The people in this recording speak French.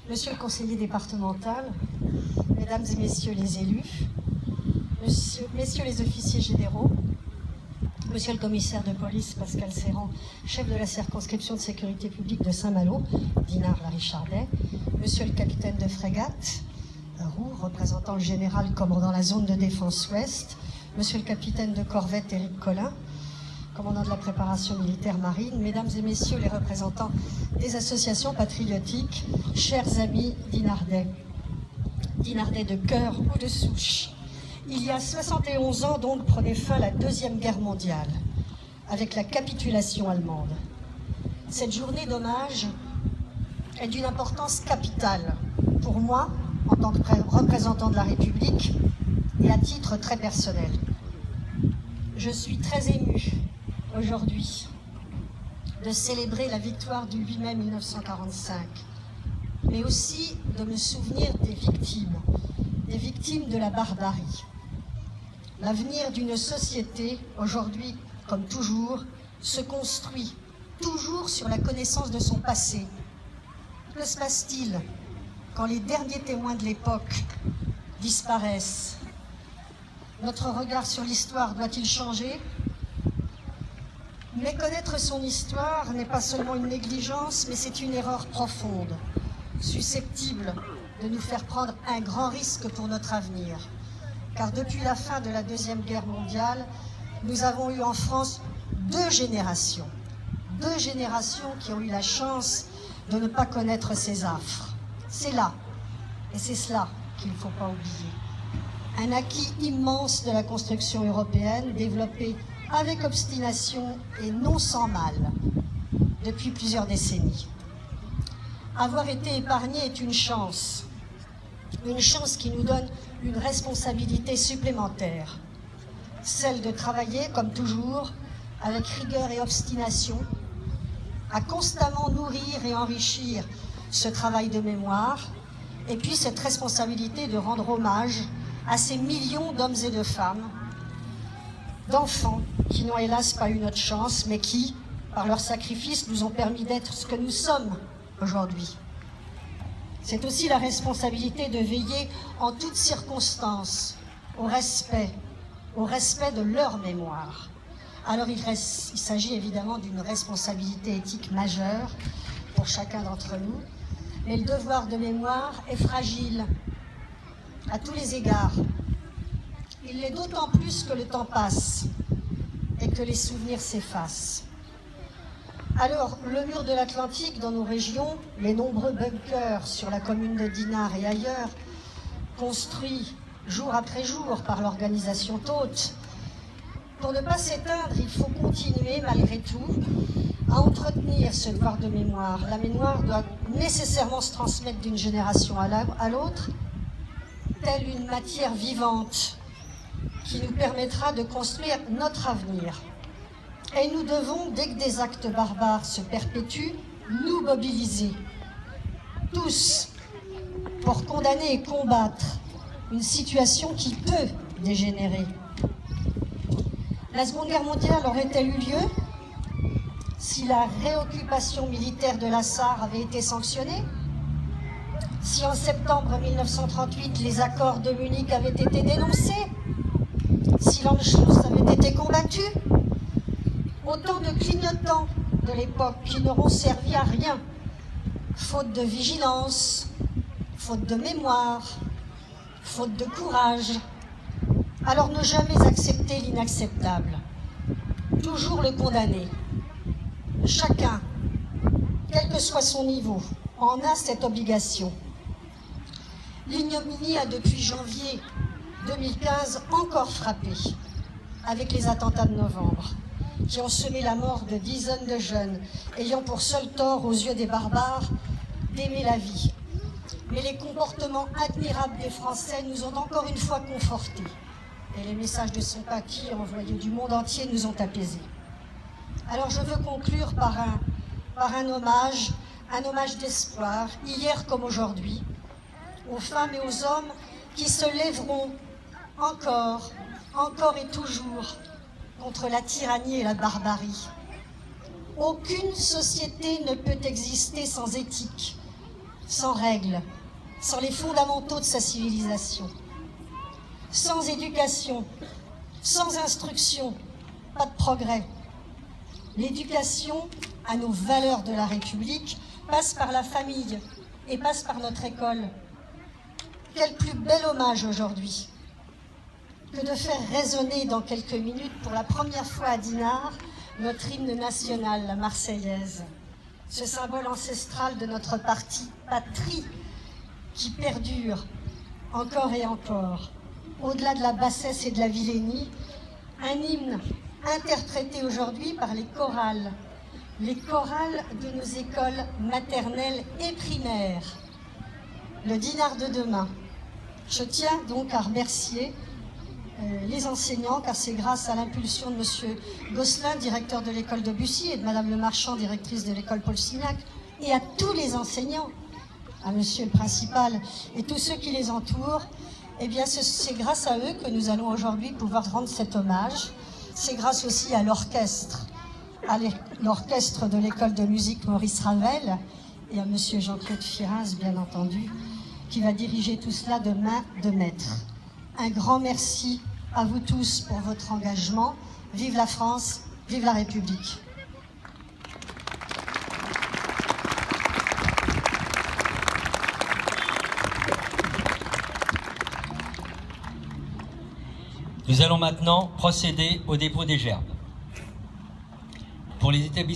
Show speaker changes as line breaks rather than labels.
Monsieur le conseiller départemental, mesdames et messieurs les élus, messieurs les officiers généraux, monsieur le commissaire de police Pascal Serrand, chef de la circonscription de sécurité publique de Saint-Malo, Dinard Larichardet, monsieur le capitaine de frégate, Roux, représentant le général commandant la zone de défense ouest, monsieur le capitaine de corvette Éric Collin, commandant de la préparation militaire marine, mesdames et messieurs les représentants des associations patriotiques, chers amis dinardais de cœur ou de souche. Il y a 71 ans, donc, prenait fin la Deuxième Guerre mondiale, avec la capitulation allemande. Cette journée d'hommage est d'une importance capitale pour moi, en tant que représentant de la République, et à titre très personnel. Je suis très émue aujourd'hui de célébrer la victoire du 8 mai 1945, mais aussi de me souvenir des victimes de la barbarie. L'avenir d'une société, aujourd'hui comme toujours, se construit toujours sur la connaissance de son passé. Que se passe-t-il quand les derniers témoins de l'époque disparaissent? Notre regard sur l'histoire doit-il changer? Méconnaître son histoire n'est pas seulement une négligence, mais c'est une erreur profonde, susceptible de nous faire prendre un grand risque pour notre avenir. Car depuis la fin de la Deuxième Guerre mondiale, nous avons eu en France deux générations qui ont eu la chance de ne pas connaître ces affres. C'est là, et c'est cela qu'il ne faut pas oublier. Un acquis immense de la construction européenne, développé avec obstination et non sans mal, depuis plusieurs décennies. Avoir été épargné est une chance qui nous donne une responsabilité supplémentaire, celle de travailler, comme toujours, avec rigueur et obstination, à constamment nourrir et enrichir ce travail de mémoire, et puis cette responsabilité de rendre hommage à ces millions d'hommes et de femmes, d'enfants qui n'ont hélas pas eu notre chance, mais qui, par leur sacrifice, nous ont permis d'être ce que nous sommes aujourd'hui. C'est aussi la responsabilité de veiller en toutes circonstances au respect de leur mémoire. Alors il s'agit évidemment d'une responsabilité éthique majeure pour chacun d'entre nous, mais le devoir de mémoire est fragile à tous les égards. Il l'est d'autant plus que le temps passe et que les souvenirs s'effacent. Alors, le mur de l'Atlantique dans nos régions, les nombreux bunkers sur la commune de Dinard et ailleurs, construits jour après jour par l'organisation Tôte, pour ne pas s'éteindre, il faut continuer malgré tout à entretenir ce devoir de mémoire. La mémoire doit nécessairement se transmettre d'une génération à l'autre, telle une matière vivante qui nous permettra de construire notre avenir. Et nous devons, dès que des actes barbares se perpétuent, nous mobiliser, tous, pour condamner et combattre une situation qui peut dégénérer. La Seconde Guerre mondiale aurait-elle eu lieu si la réoccupation militaire de la Sarre avait été sanctionnée? Si en septembre 1938, les accords de Munich avaient été dénoncés? Si l'Anschluss avait été combattu? Autant de clignotants de l'époque qui n'auront servi à rien, faute de vigilance, faute de mémoire, faute de courage. Alors ne jamais accepter l'inacceptable, toujours le condamner. Chacun, quel que soit son niveau, en a cette obligation. L'ignominie a depuis janvier 2015 encore frappé avec les attentats de novembre, qui ont semé la mort de dizaines de jeunes, ayant pour seul tort aux yeux des barbares d'aimer la vie. Mais les comportements admirables des Français nous ont encore une fois confortés, et les messages de sympathie envoyés du monde entier nous ont apaisés. Alors je veux conclure par un hommage d'espoir, hier comme aujourd'hui, aux femmes et aux hommes qui se lèveront encore et toujours contre la tyrannie et la barbarie. Aucune société ne peut exister sans éthique, sans règles, sans les fondamentaux de sa civilisation. Sans éducation, sans instruction, pas de progrès. L'éducation à nos valeurs de la République passe par la famille et passe par notre école. Quel plus bel hommage aujourd'hui que de faire résonner dans quelques minutes, pour la première fois à Dinard, notre hymne national, la Marseillaise. Ce symbole ancestral de notre patrie qui perdure encore et encore. Au-delà de la bassesse et de la vilainie, un hymne interprété aujourd'hui par les chorales de nos écoles maternelles et primaires. Le Dinard de demain. Je tiens donc à remercier les enseignants, car c'est grâce à l'impulsion de M. Gosselin, directeur de l'école de Bussy, et de Mme Le Marchand, directrice de l'école Paul Signac, et à tous les enseignants, à Monsieur le principal et tous ceux qui les entourent. Eh bien, c'est grâce à eux que nous allons aujourd'hui pouvoir rendre cet hommage. C'est grâce aussi à l'orchestre de l'école de musique Maurice Ravel et à Monsieur Jean-Claude Firins, bien entendu, qui va diriger tout cela de main de maître. Un grand merci à vous tous pour votre engagement. Vive la France, vive la République.
Nous allons maintenant procéder au dépôt des gerbes. Pour les établissements